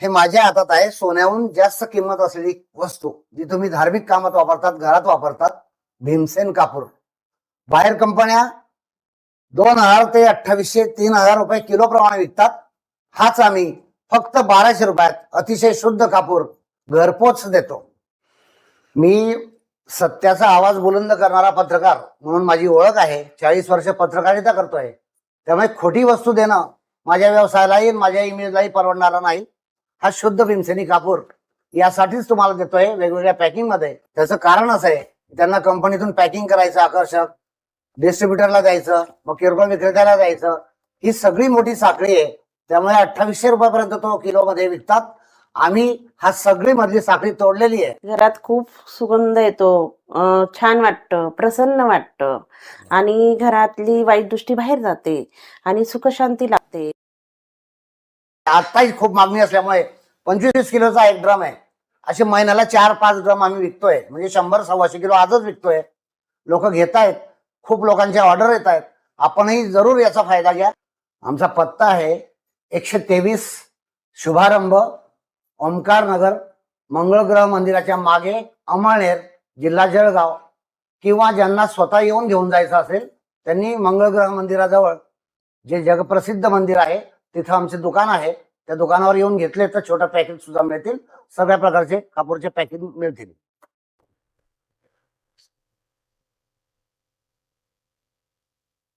हे माझ्या हातात आहे. सोन्याहून जास्त किंमत असलेली वस्तू जी तुम्ही धार्मिक कामात वापरतात, घरात वापरतात. भीमसेन कापूर. बाहेर कंपन्या 2000 ते 2800 3000 रुपये किलो प्रमाणे विकतात. हाच आम्ही फक्त 1200 रुपयात अतिशय शुद्ध कापूर घरपोच देतो. मी सत्याचा आवाज बुलंद करणारा पत्रकार म्हणून माझी ओळख आहे. 40 वर्ष पत्रकारिता करतोय. त्यामुळे खोटी वस्तू देणं माझ्या व्यवसायालाही माझ्या इमेजलाही परवडणारा नाही. हा शुद्ध भीमसेनी कापूर यासाठीच तुम्हाला देतोय वेगवेगळ्या पॅकिंग मध्ये. त्याचं कारण असं आहे, त्यांना कंपनीतून पॅकिंग करायचं आकर्षक, डिस्ट्रीब्युटरला द्यायचं, मग किरकोळ विक्रेत्याला द्यायचं. ही सगळी मोठी साखळी आहे. त्यामुळे 2800 रुपयापर्यंत तो किलो मध्ये विकतात. आम्ही हा सगळी मधली साखळी तोडलेली आहे. घरात खूप सुगंध येतो, छान वाटतं, प्रसन्न वाटतं आणि घरातली वाईट दृष्टी बाहेर जाते आणि सुखशांती लागते. आताही खूप मागणी असल्यामुळे 25 किलोचा एक ड्रम आहे. असे महिन्याला 4-5 ड्रम आम्ही विकतोय. म्हणजे 100-125 किलो आजच विकतोय. लोक घेत आहेत. खूप लोकांच्या ऑर्डर येत आहेत. आपणही जरूर याचा फायदा घ्या. आमचा पत्ता आहे 123 शुभारंभ, ओमकार नगर, मंगळग्रह मंदिराच्या मागे, अमळनेर, जिल्हा जळगाव. किंवा ज्यांना स्वतः येऊन घेऊन जायचं असेल त्यांनी मंगळग्रह मंदिराजवळ जे जगप्रसिद्ध मंदिर आहे तिथं आमचे दुकान आहे. त्या दुकानावर येऊन घेतले तर छोटं पॅकेट सुद्धा मिळतील. सगळ्या प्रकारचे कापूरचे पॅकेट मिळतील.